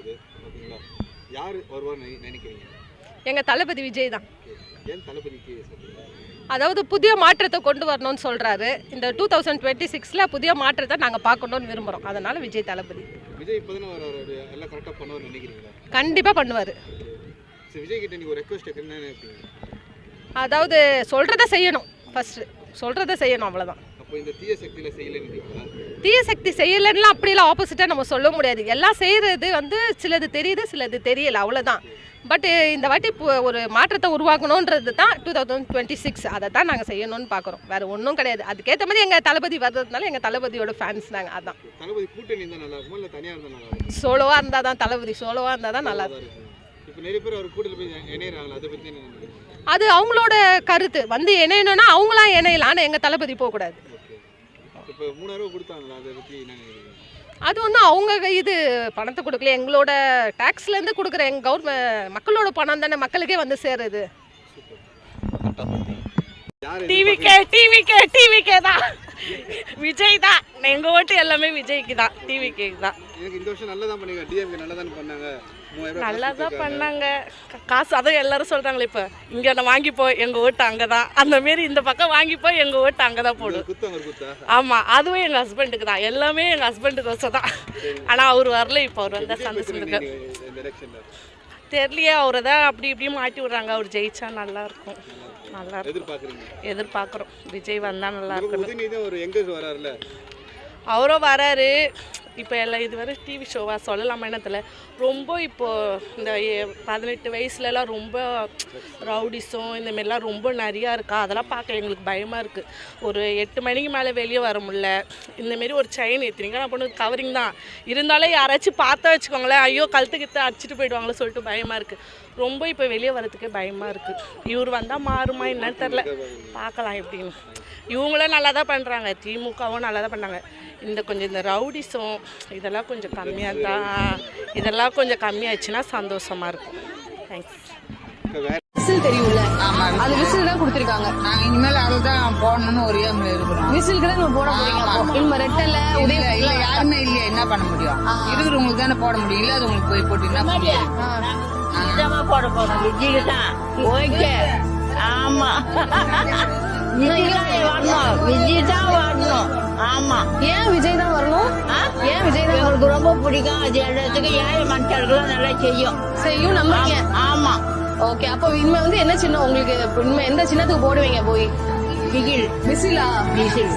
வருது பாத்தீங்களா? யார் வருவான்னு நினைக்கிறீங்க? எங்க தளபதி விஜய் தான். ஏன் தளபதிக்கு சொல்றீங்க? அதாவது புதிய மாற்றத்தை கொண்டு வரணும்னு சொல்றாரு. இந்த 2026ல புதிய மாற்றத்தை நாங்க பார்க்கணும்னு விரும்புறோம். அதனால விஜய் தளபதி. விஜய் இப்பதானே வராரு, எல்லாம் கரெக்டா பண்ணுவார்னு நினைக்கிறீங்களா? கண்டிப்பா பண்ணுவாரு. சரி, விஜய் கிட்ட நீங்க ஒரு ரெக்வெஸ்ட் என்ன நினைப்பீங்க? அதாவது சொல்றதை செய்யணும். ஃபர்ஸ்ட் சொல்றதை செய்யணும், அவ்வளவுதான். அப்போ இந்த தீய சக்தியில செய்யலன்றீங்களா? தீய சக்தி செய்யலைன்னா அப்படிலாம் ஆப்போசிட்டாக நம்ம சொல்ல முடியாது. எல்லாம் செய்கிறது வந்து சிலது தெரியுது, சிலது தெரியல, அவ்வளோதான். பட் இந்த வாட்டி ஒரு மாற்றத்தை உருவாக்கணுன்றது தான் 2026. அதை தான் நாங்கள் செய்யணும்னு பார்க்குறோம். வேறு ஒன்றும் கிடையாது. அதுக்கேற்ற மாதிரி எங்கள் தளபதி வர்றதுனால எங்கள் தளபதியோட ஃபேன்ஸ் நாங்கள். அதான். தளபதி கூட்டணி இருந்தால் நல்லா இருக்குமா இல்லை தனியாக இருந்தால் நல்லா இருக்கும்? சோலோவாக இருந்தால் தான் தளபதி, சோலோவாக இருந்தால் தான் நல்லா இருக்கும். இப்போ நிறைய பேர் அவர் கூட்டத்தில் போய் இணையறாங்களா, அதை பற்றி என்ன நினைக்கிறீங்க? அது அவங்களோட கருத்து. வந்து இணையணும்னா அவங்களாம் இணையலாம், ஆனால் எங்கள் தளபதி போகக்கூடாது. இப்போ 3000 கொடுத்தாங்களா, அதை பற்றி என்ன நினைக்கிறீங்க? அது ஒன்றும் அவங்க இது பணத்தை கொடுக்கல. எங்களோட டேக்ஸ்லேருந்து கொடுக்குற எங்கள் கவர்மெண்ட் மக்களோட பணம் தானே மக்களுக்கே வந்து சேருது. டிவிக்கே தான், விஜய் தான். எங்கள் ஓட்டு எல்லாமே விஜய்க்கு தான், டிவிக்கே தான். எனக்கு இந்த வருஷம் நல்லா தான் பண்ணீங்க. டிஎம்கே நல்லா தான் பண்ணாங்க, நல்லா தான் பண்ணாங்க. காசு அதான் எல்லாரும் சொல்கிறாங்களே, இப்போ இங்கே நான் வாங்கிப்போ எங்கள் ஓட்டு அங்கே தான், அந்தமாரி இந்த பக்கம் வாங்கிப்போ எங்கள் ஓட்டு அங்கே தான் போடும். ஆமாம், அதுவும் எங்கள் ஹஸ்பண்டுக்கு தான். எல்லாமே எங்கள் ஹஸ்பண்டுக்கு வசம் தான். ஆனால் அவர் வரல. இப்போ அவர் வந்தால் சந்தோஷம் தெரியலையே. அவரை தான் அப்படி இப்படியும் மாட்டி விட்றாங்க. அவர் ஜெயிச்சா நல்லா இருக்கும். நல்லா எதிர்பார்க்குறோம். விஜய் வந்தால் நல்லா இருக்கும். அவரும் வராரு. இப்போ எல்லாம் இதுவரை டிவி ஷோவாக சொல்லலாமா என்னத்தில் ரொம்ப இப்போது இந்த 18 வயசுலலாம் ரொம்ப ரவுடிஸும் இந்தமாரிலாம் ரொம்ப நிறையா இருக்கா. அதெல்லாம் பார்க்க எங்களுக்கு பயமாக இருக்குது. ஒரு 8 மணிக்கு மேலே வெளியே வர முடியல. இந்தமாரி ஒரு செயின் ஏற்றுறீங்க, நான் பொண்ணு கவரிங் தான் இருந்தாலும் யாராச்சும் பார்த்தா வச்சுக்கோங்களேன், ஐயோ கழுத்துக்கிட்ட அடிச்சுட்டு போயிடுவாங்களோ சொல்லிட்டு பயமாக இருக்குது. ரொம்ப இப்போ வெளியே வரதுக்கே பயமாக இருக்குது. இவர் வந்தால் மாறுமா என்னன்னு தெரில, பார்க்கலாம் எப்படின்னு. இவங்களும் நல்லா தான் பண்ணுறாங்க, திமுகவும் நல்லா தான் பண்ணாங்க. இந்த ரவுடிஸும் இதெல்லாம் கொஞ்சம் கம்மியாக தான், இதெல்லாம் கொஞ்சம் கம்மியாச்சுன்னா சந்தோஷமாக இருக்கும். தேங்க்ஸ். விசில் தெரியும்ல, அது விசில் தான் கொடுத்துருக்காங்க. நாங்க இனிமேல் அதுதான் போடணும்னு ஒரு ஏம்ல இருக்கிறோம். விசிலுக்கு தான் நம்ம போட முடியும். இனிமே ரெட்டல இல்ல யாருமே இல்லையா, என்ன பண்ண முடியும்? இருக்கிறவங்களுக்கு தானே போட முடியும். இல்லாதவங்களுக்கு போய் போட்டு என்ன பண்ண முடியும்? போட போறோம் விஜய்க்கு தான். ஓகே, ஆமா, விஜய் தான் வரணும். ஆமா, ஏன் விஜய் தான் வரணும்? ஏன் விஜய் தான் எங்களுக்கு ரொம்ப பிடிக்கும். அது இடத்துக்கு ஏழை மக்களுக்குலாம் நல்லா செய்யும் நம்புறீங்க? ஆமா. ஓகே, அப்போ இனிமே வந்து என்ன சின்னம் உங்களுக்கு, இனிமே எந்த சின்னத்துக்கு போடுவீங்க போய்? விசில். விசிலா? விசில்.